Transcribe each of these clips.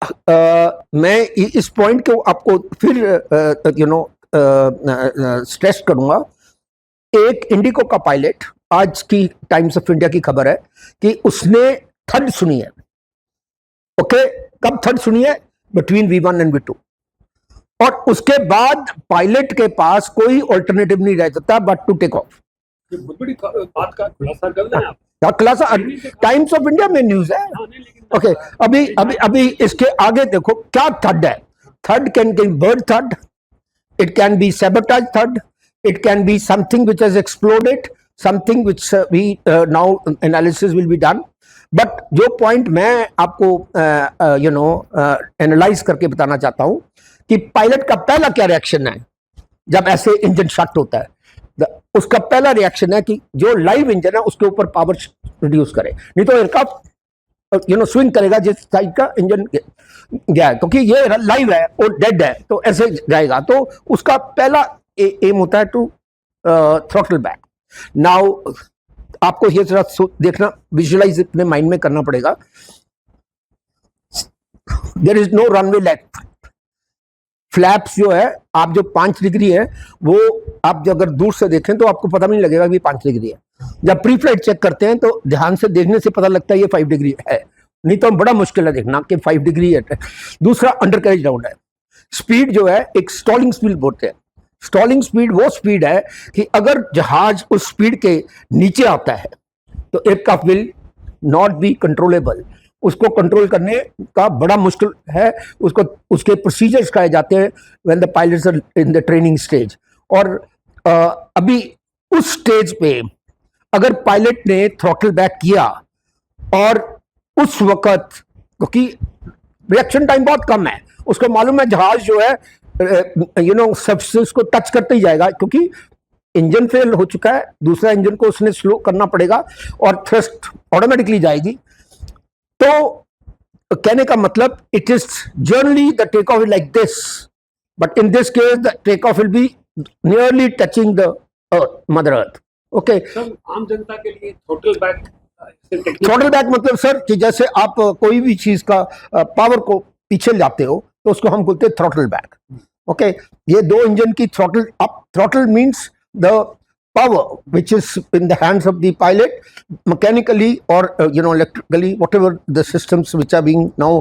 मैं इस पॉइंट को आपको फिर स्ट्रेस करूंगा। एक इंडिगो का पायलट, आज की टाइम्स ऑफ इंडिया की खबर है कि उसने थर्ड सुनी है। ओके, कब थर्ड सुनी है? Between V1 and V2। और उसके बाद पायलट के पास कोई ऑल्टरनेटिव नहीं रह सकता बट टू टेक ऑफ। बहुत बड़ी बात का खुलासा कर रहे हैं आप। खुलासा टाइम्स ऑफ इंडिया में न्यूज है। ओके, अभी अभी अभी इसके आगे देखो क्या थर्ड है। Third can be bird third, it can be sabotage third, it can be something which has exploded, something which we now analysis will be done. But जो पॉइंट मैं आपको एनालाइज करके बताना चाहता हूं कि पायलट का पहला क्या रिएक्शन है जब ऐसे इंजन शट होता है। उसका पहला रिएक्शन है कि जो लाइव इंजन है उसके ऊपर पावर रिड्यूस करे, नहीं तो एयरक्राफ्ट स्विंग करेगा जिस साइड का इंजन गया है, क्योंकि ये लाइव है और डेड है तो ऐसे जाएगा। तो उसका पहला एम होता है टू थ्रॉटल बैक। नाउ आपको ये जरा देखना, विजुअलाइज अपने माइंड में करना पड़ेगा। There is no runway left. Flaps जो है, आप जो 5 डिग्री है वो आप जो अगर दूर से देखें तो आपको पता नहीं लगेगा कि 5 डिग्री है। जब प्री फ्लाइट चेक करते हैं तो ध्यान से देखने से पता लगता है ये 5 डिग्री है, नहीं तो बड़ा मुश्किल है देखना कि 5 डिग्री है। दूसरा अंडर कैरेज डाउन है। स्पीड जो है एक स्टॉलिंग स्पीड बोलते हैं। स्टॉलिंग स्पीड वो स्पीड है कि अगर जहाज उस स्पीड के नीचे आता है तो aircraft will not be controllable. उसको कंट्रोल करने का बड़ा मुश्किल है। उसको उसके प्रोसीजर्स कहे जाते हैं when the pilots are in the training stage. और अभी उस स्टेज पे अगर पायलट ने थ्रॉटल बैक किया और उस वक्त, क्योंकि रिएक्शन टाइम बहुत कम है, उसको मालूम है जहाज जो है सबसे को टच करते ही जाएगा, क्योंकि इंजन फेल हो चुका है, दूसरा इंजन को उसने स्लो करना पड़ेगा और थ्रस्ट ऑटोमेटिकली जाएगी। तो कहने का मतलब it is generally the take off like this, but in this case the take off will be nearly touching the mother earth. Okay, आम जनता के लिए थ्रॉटल बैक, थ्रॉटल बैक मतलब सर कि जैसे आप कोई भी चीज का पावर को पीछे लाते हो तो उसको हम बोलते हैं थ्रॉटल बैक। ओके, ये दो इंजन की throttle up, throttle means the power which is in the hands of the pilot mechanically or electrically, whatever the systems which are being now,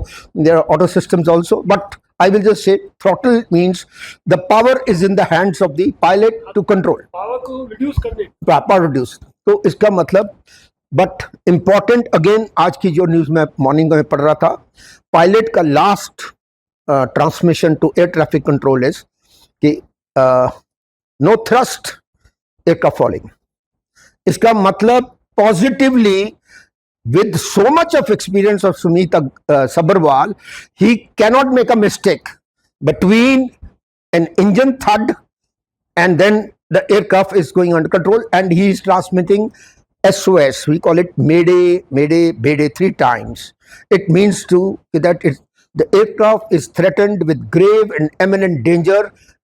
there are auto systems also, but I will just say throttle means the power is in the hands of the pilot to control, power को reduce करने, power reduce। तो इसका मतलब, but important again आज की जो news में morning में पढ़ रहा था, पायलट का last transmission to air traffic control is कि नो थ्रस्ट एयरक्राफ्ट फॉलिंग। इसका मतलब positively with so much of experience of Sumit Sabharwal, he cannot make a mistake between an engine thud and then the aircraft is going under control and he is transmitting SOS. We call it Mayday, Mayday, Mayday 3 times. It means that the aircraft is threatened with grave and imminent danger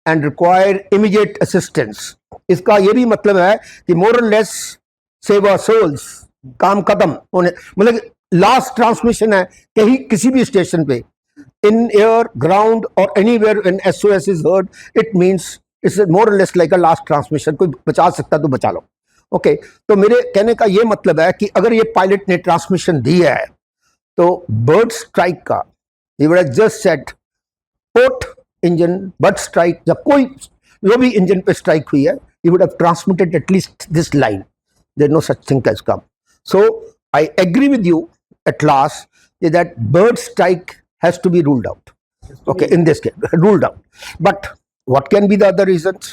and require immediate assistance. इसका ये भी मतलब है कि more or less save our souls, काम खत्म होने, मतलब लास्ट ट्रांसमिशन है कहीं किसी भी स्टेशन पे, इन एयर, ग्राउंड और anywhere when SOS is heard, it means it's more or less like a last transmission. कोई बचा सकता तो बचा लो। ओके, तो मेरे कहने का ये मतलब है कि अगर ये पायलट ने ट्रांसमिशन दी है तो बर्ड स्ट्राइक का, he would have just said port engine bird strike, जब कोई जो भी इंजन पे स्ट्राइक हुई है, he would have transmitted at least this line, there is no such thing has come. So I agree with you at last that bird strike has to be ruled out. Okay, in this case, ruled out. But what can be the other reasons?